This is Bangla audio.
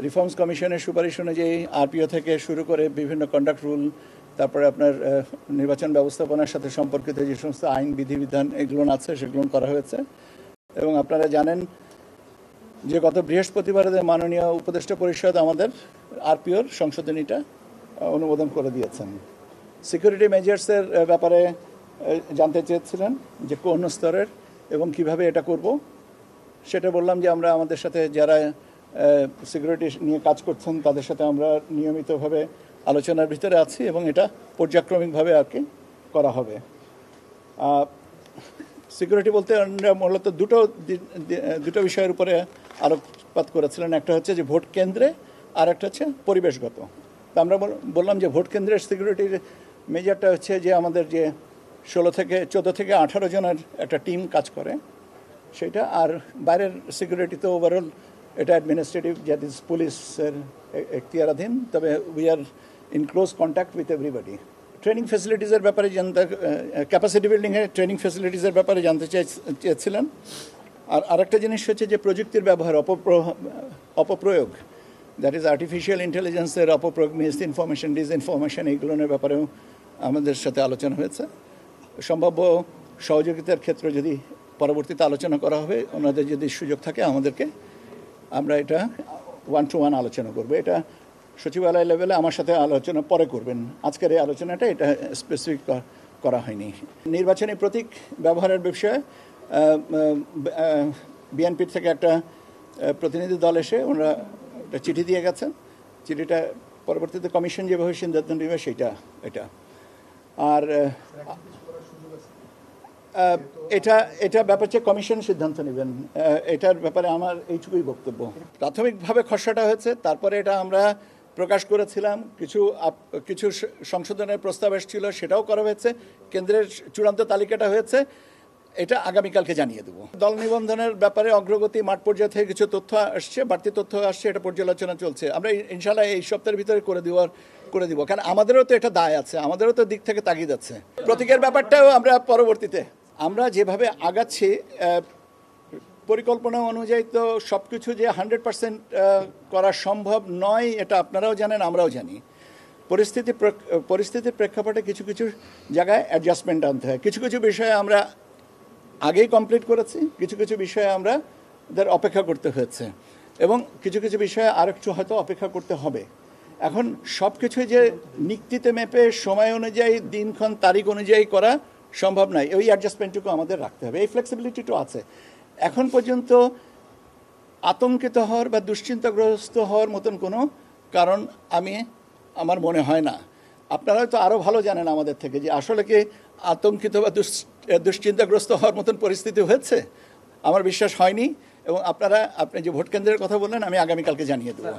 রিফর্মস কমিশনের সুপারিশ অনুযায়ী আরপিও থেকে শুরু করে বিভিন্ন কন্ডাক্ট রুল, তারপরে আপনার নির্বাচন ব্যবস্থাপনার সাথে সম্পর্কিত যে সমস্ত আইন বিধিবিধান এগুলো আছে সেগুলো করা হয়েছে। এবং আপনারা জানেন যে গত বৃহস্পতিবার মাননীয় উপদেষ্টা পরিষদ আমাদের আরপিওর সংশোধনীটা অনুমোদন করে দিয়েছেন। সিকিউরিটি মেজার্সের ব্যাপারে জানতে চেয়েছিলেন যে কোন স্তরের এবং কিভাবে এটা করব। সেটা বললাম যে আমরা আমাদের সাথে যারা সিকিউরিটি নিয়ে কাজ করছেন তাদের সাথে আমরা নিয়মিতভাবে আলোচনার ভিতরে আছি এবং এটা পর্যায়ক্রমিকভাবে আর কি করা হবে। সিকিউরিটি বলতে আমরা মূলত দুটো বিষয়ের উপরে আলোকপাত করেছিলেন। একটা হচ্ছে যে ভোট কেন্দ্রে, আর একটা হচ্ছে পরিবেশগত। তা আমরা বললাম যে ভোট কেন্দ্রের সিকিউরিটির মেজারটা হচ্ছে যে আমাদের যে 14 থেকে 18 জনের একটা টিম কাজ করে সেটা, আর বাইরের সিকিউরিটি তো ওভারঅল এটা অ্যাডমিনিস্ট্রেটিভ, দ্যাট ইজ পুলিশের এখতিয়ারাধীন, তবে we are in close contact with everybody. Training ফ্যাসিলিটিসের ব্যাপারে ক্যাপাসিটি বিল্ডিংয়ে ট্রেনিং ফ্যাসিলিটিসের ব্যাপারে জানতে চেয়েছিলেন। আর আরেকটা জিনিস হচ্ছে যে প্রযুক্তির ব্যবহার, অপপ্রয়োগ, দ্যাট ইজ আর্টিফিশিয়াল ইন্টেলিজেন্সের অপপ্রয়োগ, মিস ইনফরমেশন, ডিসইনফরমেশন, এইগুলোর ব্যাপারেও আমাদের সাথে আলোচনা হয়েছে। সম্ভাব্য সহযোগিতার ক্ষেত্রে যদি পরবর্তীতে আলোচনা করা হবে, ওনাদের যদি সুযোগ থাকে আমাদেরকে, আমরা এটা 1-to-1 আলোচনা করবো। এটা সচিবালয় লেভেলে আমার সাথে আলোচনা পরে করবেন, আজকের এই আলোচনাটা এটা স্পেসিফিক করা হয়নি। নির্বাচনী প্রতীক ব্যবহারের বিষয়ে বিএনপির থেকে একটা প্রতিনিধি দল এসে ওনারা একটা চিঠি দিয়ে গেছেন। চিঠিটা পরবর্তীতে কমিশন যেভাবে সিদ্ধান্ত নেবে এটা আর এটা ব্যাপারে কমিশন সিদ্ধান্ত নেবেন। এটার ব্যাপারে আমার এইটুকুই বক্তব্য। প্রাথমিকভাবে খসড়াটা হয়েছে, তারপরে এটা আমরা প্রকাশ করেছিলাম, কিছু সংশোধনের প্রস্তাব এসেছিল, সেটাও করা হয়েছে। কেন্দ্রের চূড়ান্ত তালিকাটা হয়েছে, এটা আগামীকালকে জানিয়ে দেবো। দল নিবন্ধনের ব্যাপারে অগ্রগতি মাঠ পর্যায়ে থেকে কিছু তথ্য আসছে, বাড়তি তথ্য আসছে, এটা পর্যালোচনা চলছে। আমরা ইনশাল্লাহ এই সপ্তাহের ভিতরে করে দিব, কারণ আমাদেরও তো এটা দায় আছে, আমাদেরও তো দিক থেকে তাগিদ আছে। প্রতীকের ব্যাপারটাও আমরা পরবর্তীতে আমরা যেভাবে আগাচ্ছি পরিকল্পনা অনুযায়ী তো সব কিছু যে 100% করা সম্ভব নয়, এটা আপনারাও জানেন, আমরাও জানি। পরিস্থিতির প্রেক্ষাপটে কিছু জায়গায় অ্যাডজাস্টমেন্ট আনতে হয়। কিছু বিষয়ে আমরা আগেই কমপ্লিট করেছি, কিছু বিষয়ে আমাদের অপেক্ষা করতে হয়েছে, এবং কিছু বিষয়ে আরেকটু হয়তো অপেক্ষা করতে হবে। এখন সব কিছু যে নিক্তিতে মেপে সময় অনুযায়ী দিনক্ষণ তারিখ অনুযায়ী করা সম্ভব নয়, ওই অ্যাডজাস্টমেন্টটুকু আমাদের রাখতে হবে, এই ফ্লেক্সিবিলিটিটা আছে। এখন পর্যন্ত আতঙ্কিত হওয়ার বা দুশ্চিন্তাগ্রস্ত হওয়ার মতন কোনো কারণ আমার মনে হয় না। আপনারা তো আরও ভালো জানেন আমাদের থেকে যে আসলে কি আতঙ্কিত বা দুশ্চিন্তাগ্রস্ত হওয়ার মতন পরিস্থিতি হয়েছে। আমার বিশ্বাস হয়নি, এবং আপনি যে ভোট কেন্দ্রের কথা বললেন আমি আগামীকালকে জানিয়ে দেবো।